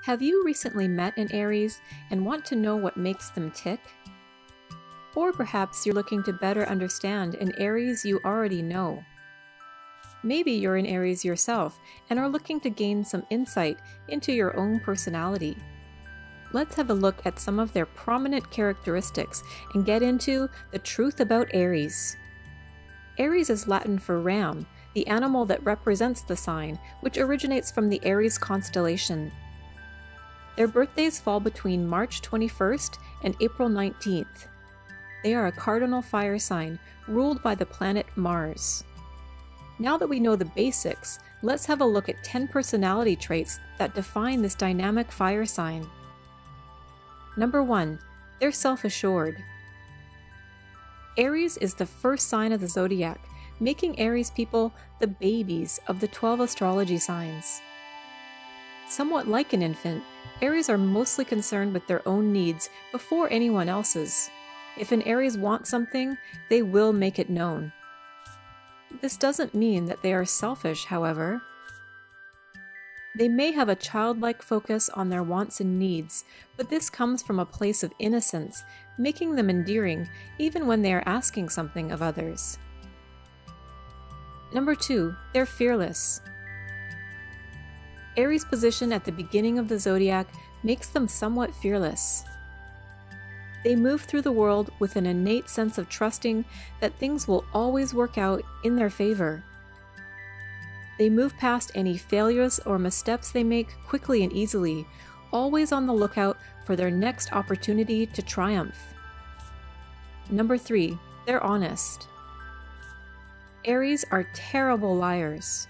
Have you recently met an Aries and want to know what makes them tick? Or perhaps you're looking to better understand an Aries you already know. Maybe you're an Aries yourself and are looking to gain some insight into your own personality. Let's have a look at some of their prominent characteristics and get into the truth about Aries. Aries is Latin for ram, the animal that represents the sign, which originates from the Aries constellation. Their birthdays fall between March 21st and April 19th. They are a cardinal fire sign ruled by the planet Mars. Now that we know the basics, let's have a look at 10 personality traits that define this dynamic fire sign. Number 1. They're self-assured. Aries is the first sign of the zodiac, making Aries people the babies of the 12 astrology signs. Somewhat like an infant, Aries are mostly concerned with their own needs before anyone else's. If an Aries wants something, they will make it known. This doesn't mean that they are selfish, however. They may have a childlike focus on their wants and needs, but this comes from a place of innocence, making them endearing even when they are asking something of others. Number 2, they're fearless. Aries' position at the beginning of the zodiac makes them somewhat fearless. They move through the world with an innate sense of trusting that things will always work out in their favor. They move past any failures or missteps they make quickly and easily, always on the lookout for their next opportunity to triumph. Number 3, they're honest. Aries are terrible liars.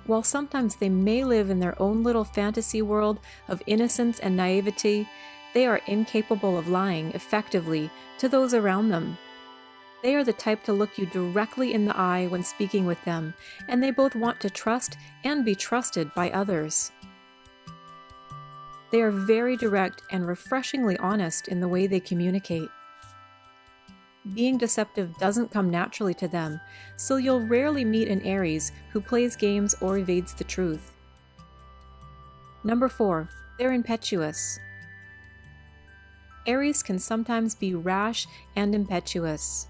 While sometimes they may live in their own little fantasy world of innocence and naivety, they are incapable of lying effectively to those around them. They are the type to look you directly in the eye when speaking with them, and they both want to trust and be trusted by others. They are very direct and refreshingly honest in the way they communicate. Being deceptive doesn't come naturally to them, so you'll rarely meet an Aries who plays games or evades the truth. Number 4, they're impetuous. Aries can sometimes be rash and impetuous.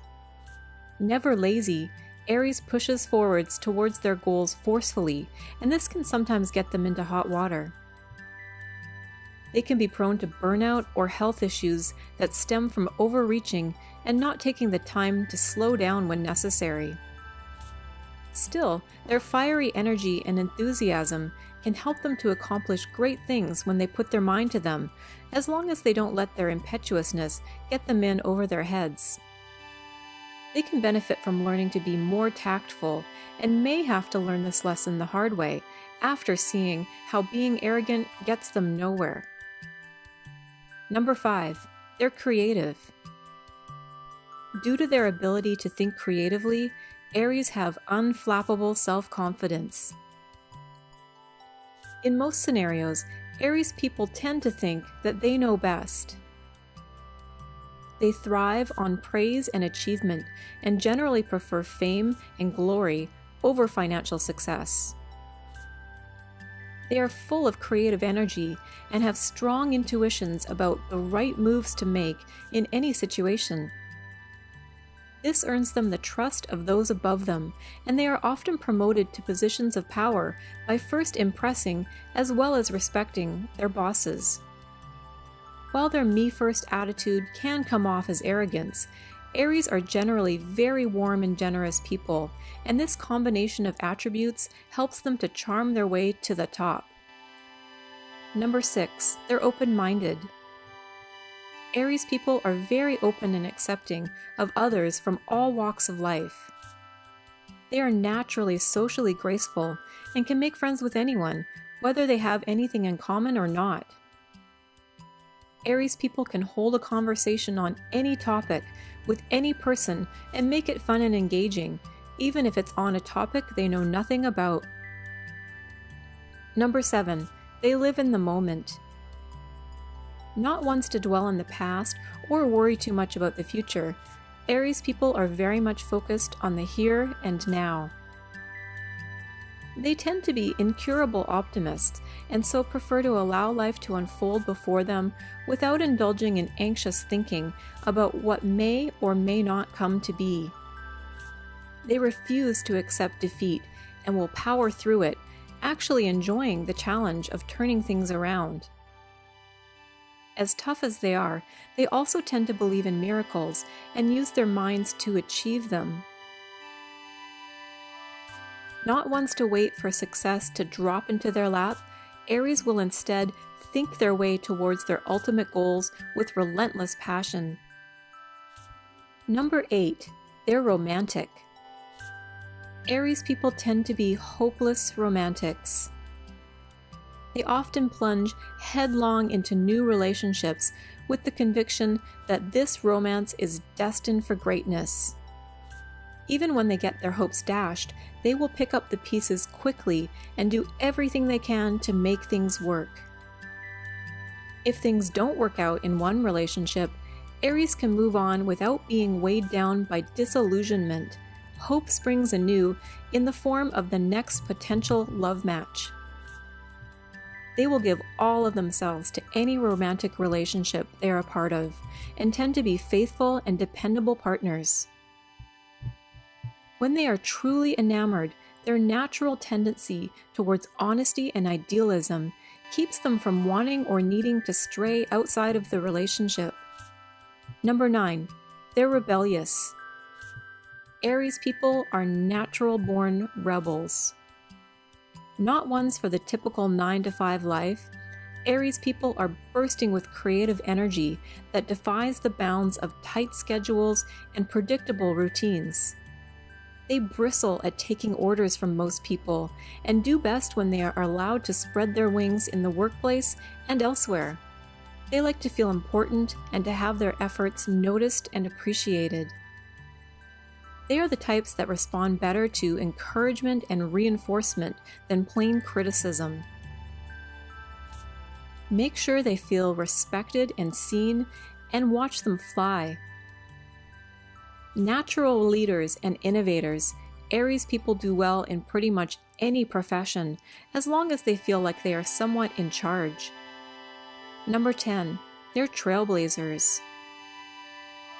Never lazy, Aries pushes forwards towards their goals forcefully, and this can sometimes get them into hot water. They can be prone to burnout or health issues that stem from overreaching and not taking the time to slow down when necessary. Still, their fiery energy and enthusiasm can help them to accomplish great things when they put their mind to them, as long as they don't let their impetuousness get them in over their heads. They can benefit from learning to be more tactful and may have to learn this lesson the hard way after seeing how being arrogant gets them nowhere. Number 5, they're creative. Due to their ability to think creatively, Aries have unflappable self-confidence. In most scenarios, Aries people tend to think that they know best. They thrive on praise and achievement and generally prefer fame and glory over financial success. They are full of creative energy and have strong intuitions about the right moves to make in any situation. This earns them the trust of those above them, and they are often promoted to positions of power by first impressing as well as respecting their bosses. While their me-first attitude can come off as arrogance, Aries are generally very warm and generous people, and this combination of attributes helps them to charm their way to the top. Number 6, they're open-minded. Aries people are very open and accepting of others from all walks of life. They are naturally socially graceful and can make friends with anyone, whether they have anything in common or not. Aries people can hold a conversation on any topic with any person and make it fun and engaging, even if it's on a topic they know nothing about. Number 7, they live in the moment. Not ones to dwell on the past or worry too much about the future, Aries people are very much focused on the here and now. They tend to be incurable optimists and so prefer to allow life to unfold before them without indulging in anxious thinking about what may or may not come to be. They refuse to accept defeat and will power through it, actually enjoying the challenge of turning things around. As tough as they are, they also tend to believe in miracles and use their minds to achieve them. Not ones to wait for success to drop into their lap, Aries will instead think their way towards their ultimate goals with relentless passion. Number 8. They're romantic. Aries people tend to be hopeless romantics. They often plunge headlong into new relationships with the conviction that this romance is destined for greatness. Even when they get their hopes dashed, they will pick up the pieces quickly and do everything they can to make things work. If things don't work out in one relationship, Aries can move on without being weighed down by disillusionment. Hope springs anew in the form of the next potential love match. They will give all of themselves to any romantic relationship they are a part of, and tend to be faithful and dependable partners. When they are truly enamored, their natural tendency towards honesty and idealism keeps them from wanting or needing to stray outside of the relationship. Number 9. They're rebellious. Aries people are natural-born rebels. Not ones for the typical 9-to-5 life, Aries people are bursting with creative energy that defies the bounds of tight schedules and predictable routines. They bristle at taking orders from most people and do best when they are allowed to spread their wings in the workplace and elsewhere. They like to feel important and to have their efforts noticed and appreciated. They are the types that respond better to encouragement and reinforcement than plain criticism. Make sure they feel respected and seen, and watch them fly. Natural leaders and innovators, Aries people do well in pretty much any profession, as long as they feel like they are somewhat in charge. Number 10. They're trailblazers.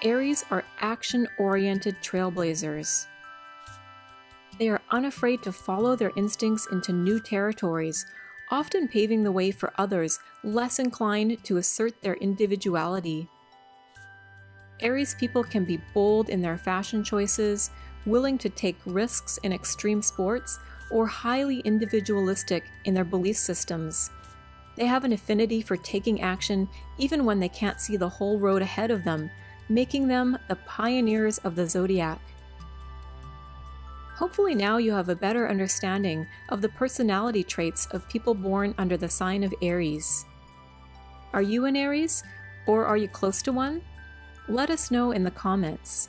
Aries are action-oriented trailblazers. They are unafraid to follow their instincts into new territories, often paving the way for others less inclined to assert their individuality. Aries people can be bold in their fashion choices, willing to take risks in extreme sports, or highly individualistic in their belief systems. They have an affinity for taking action even when they can't see the whole road ahead of them, making them the pioneers of the zodiac. Hopefully now you have a better understanding of the personality traits of people born under the sign of Aries. Are you an Aries, or are you close to one? Let us know in the comments.